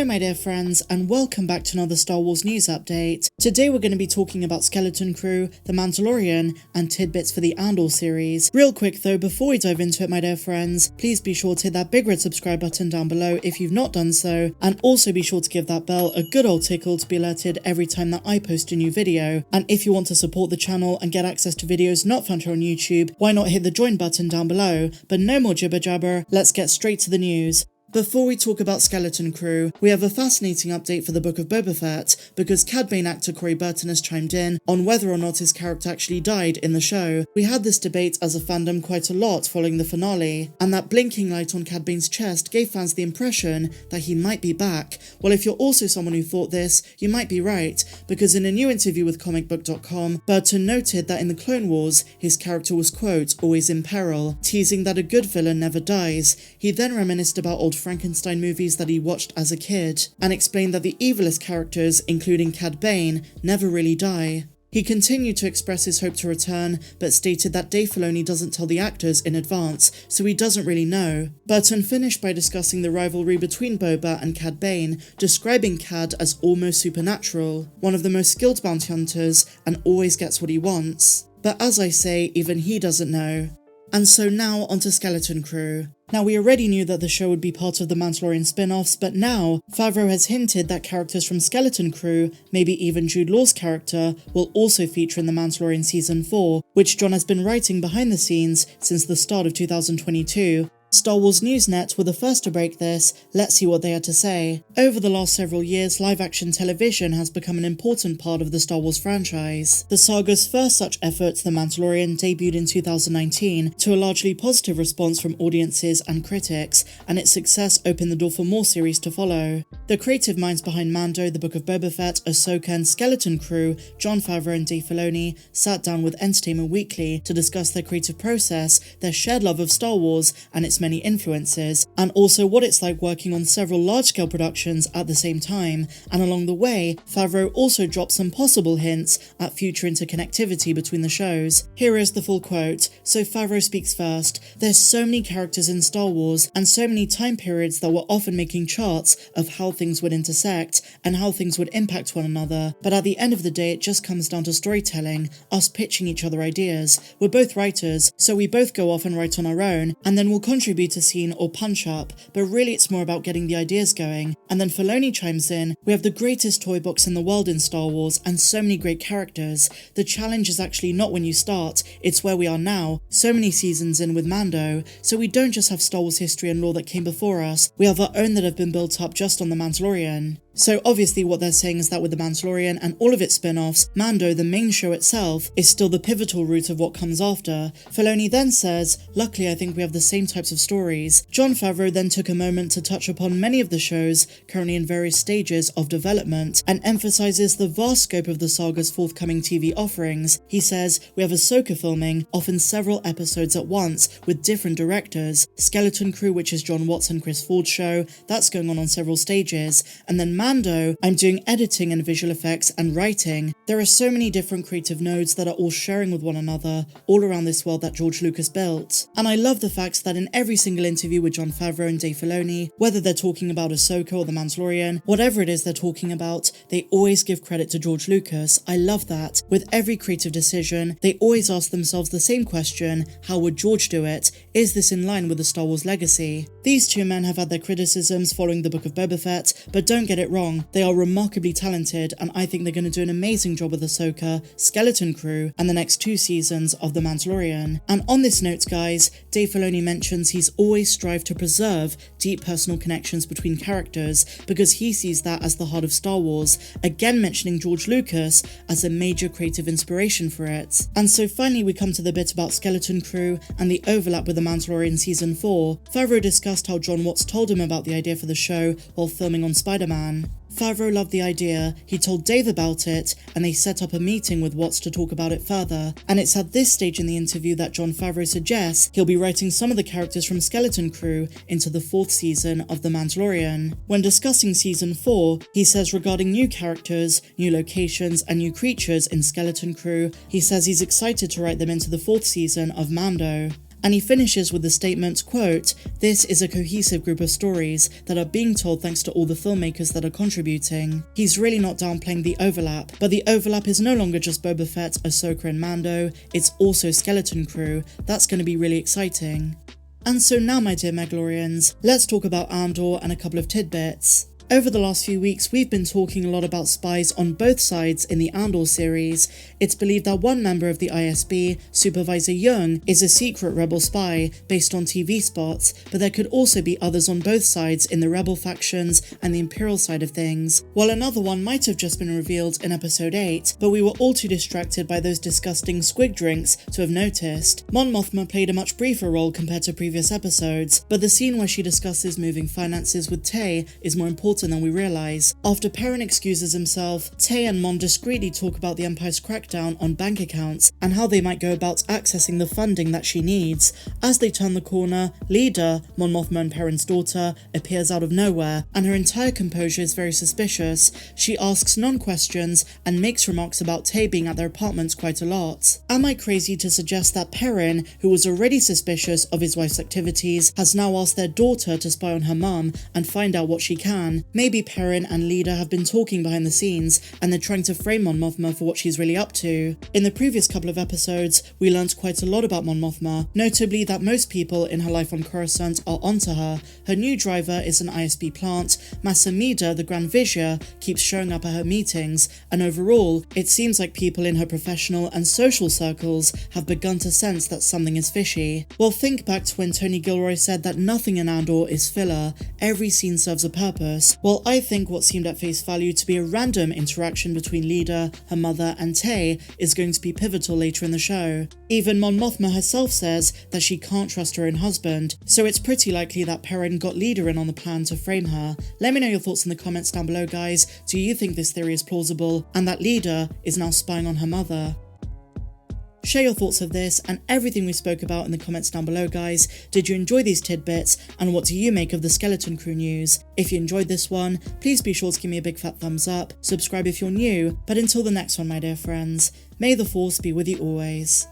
Hello my dear friends, and welcome back to another Star Wars news update. Today we're going to be talking about Skeleton Crew, The Mandalorian, and tidbits for the Andor series. Real quick though, before we dive into it my dear friends, please be sure to hit that big red subscribe button down below if you've not done so, and also be sure to give that bell a good old tickle to be alerted every time that I post a new video. And if you want to support the channel and get access to videos not found here on YouTube, why not hit the join button down below? But no more jibber jabber, let's get straight to the news. Before we talk about Skeleton Crew, we have a fascinating update for the Book of Boba Fett, because Cad Bane actor Corey Burton has chimed in on whether or not his character actually died in the show. We had this debate as a fandom quite a lot following the finale, and that blinking light on Cad Bane's chest gave fans the impression that he might be back. Well, if you're also someone who thought this, you might be right, because in a new interview with comicbook.com, Burton noted that in the Clone Wars, his character was, quote, always in peril, teasing that a good villain never dies. He then reminisced about old Frankenstein movies that he watched as a kid, and explained that the evilest characters, including Cad Bane, never really die. He continued to express his hope to return, but stated that Dave Filoni doesn't tell the actors in advance, so he doesn't really know. Burton finished by discussing the rivalry between Boba and Cad Bane, describing Cad as almost supernatural, one of the most skilled bounty hunters, and always gets what he wants. But as I say, even he doesn't know. And so now onto Skeleton Crew. Now, we already knew that the show would be part of the Mandalorian spin-offs, but now Favreau has hinted that characters from Skeleton Crew, maybe even Jude Law's character, will also feature in the Mandalorian Season 4, which John has been writing behind the scenes since the start of 2022. Star Wars Newsnet were the first to break this. Let's see what they had to say. Over the last several years, live-action television has become an important part of the Star Wars franchise. The saga's first such effort, The Mandalorian, debuted in 2019 to a largely positive response from audiences and critics, and its success opened the door for more series to follow. The creative minds behind Mando, The Book of Boba Fett, Ahsoka and Skeleton Crew, Jon Favreau and Dave Filoni, sat down with Entertainment Weekly to discuss their creative process, their shared love of Star Wars and its many influences, and also what it's like working on several large-scale productions at the same time. And along the way, Favreau also dropped some possible hints at future interconnectivity between the shows. Here is the full quote. So Favreau speaks first. There's so many characters in Star Wars, and so many time periods that we're often making charts of how things would intersect, and how things would impact one another. But at the end of the day, it just comes down to storytelling, us pitching each other ideas. We're both writers, so we both go off and write on our own, and then we'll contribute a scene or punch up, but really it's more about getting the ideas going. And then Filoni chimes in, we have the greatest toy box in the world in Star Wars and so many great characters. The challenge is actually not when you start, it's where we are now, so many seasons in with Mando. So we don't just have Star Wars history and lore that came before us, we have our own that have been built up just on The Mandalorian. So obviously what they're saying is that with The Mandalorian and all of its spin-offs, Mando, the main show itself, is still the pivotal root of what comes after. Filoni then says, luckily I think we have the same types of stories. Jon Favreau then took a moment to touch upon many of the shows currently in various stages of development, and emphasizes the vast scope of the saga's forthcoming TV offerings. He says, we have Ahsoka filming, often several episodes at once, with different directors. Skeleton Crew, which is John Watts and Chris Ford's show, that's going on several stages. And then Mando, I'm doing editing and visual effects and writing. There are so many different creative nodes that are all sharing with one another, all around this world that George Lucas built. And I love the fact that in every single interview with Jon Favreau and Dave Filoni, whether they're talking about Ahsoka or The Mandalorian, whatever it is they're talking about, they always give credit to George Lucas. I love that. With every creative decision, they always ask themselves the same question, how would George do it? Is this in line with the Star Wars legacy? These two men have had their criticisms following the Book of Boba Fett, but don't get it wrong, they are remarkably talented, and I think they're going to do an amazing job with Ahsoka, Skeleton Crew, and the next 2 seasons of The Mandalorian. And on this note guys, Dave Filoni mentions he's always strived to preserve deep personal connections between characters, because he sees that as the heart of Star Wars, again mentioning George Lucas as a major creative inspiration for it. And so finally we come to the bit about Skeleton Crew and the overlap with The Mandalorian Season 4. Favreau discussed how John Watts told him about the idea for the show while filming on Spider-Man. Favreau loved the idea, he told Dave about it, and they set up a meeting with Watts to talk about it further. And it's at this stage in the interview that Jon Favreau suggests he'll be writing some of the characters from Skeleton Crew into the 4th season of The Mandalorian. When discussing Season 4, he says regarding new characters, new locations, and new creatures in Skeleton Crew, he says he's excited to write them into the 4th season of Mando. And he finishes with the statement, quote, "This is a cohesive group of stories that are being told thanks to all the filmmakers that are contributing." He's really not downplaying the overlap, but the overlap is no longer just Boba Fett, Ahsoka and Mando, it's also Skeleton Crew. That's going to be really exciting. And so now, my dear Mandalorians, let's talk about Andor and a couple of tidbits. Over the last few weeks, we've been talking a lot about spies on both sides in the Andor series. It's believed that one member of the ISB, Supervisor Young, is a secret rebel spy based on TV spots, but there could also be others on both sides in the rebel factions and the Imperial side of things, while another one might have just been revealed in episode 8, but we were all too distracted by those disgusting squig drinks to have noticed. Mon Mothma played a much briefer role compared to previous episodes, but the scene where she discusses moving finances with Tay is more important than we realise. After Perrin excuses himself, Tay and Mon discreetly talk about the Empire's crackdown on bank accounts and how they might go about accessing the funding that she needs. As they turn the corner, Leader, Mon Mothma and Perrin's daughter, appears out of nowhere, and her entire composure is very suspicious. She asks non-questions and makes remarks about Tay being at their apartments quite a lot. Am I crazy to suggest that Perrin, who was already suspicious of his wife's activities, has now asked their daughter to spy on her mum and find out what she can? Maybe Perrin and Leader have been talking behind the scenes and they're trying to frame Mon Mothma for what she's really up to. In the previous couple of episodes, we learnt quite a lot about Mon Mothma, notably that most people in her life on Coruscant are onto her. Her new driver is an ISB plant, Massa Mida, the Grand Vizier, keeps showing up at her meetings, and overall, it seems like people in her professional and social circles have begun to sense that something is fishy. Well, think back to when Tony Gilroy said that nothing in Andor is filler, every scene serves a purpose. Well, I think what seemed at face value to be a random interaction between Leader, her mother and Tay is going to be pivotal later in the show. Even Mon Mothma herself says that she can't trust her own husband, so it's pretty likely that Perrin got Leader in on the plan to frame her. Let me know your thoughts in the comments down below, guys. Do you think this theory is plausible and that Leader is now spying on her mother? Share your thoughts of this and everything we spoke about in the comments down below, guys. Did you enjoy these tidbits, and what do you make of the Skeleton Crew news? If you enjoyed this one, please be sure to give me a big fat thumbs up, subscribe if you're new, but until the next one, my dear friends, may the Force be with you always.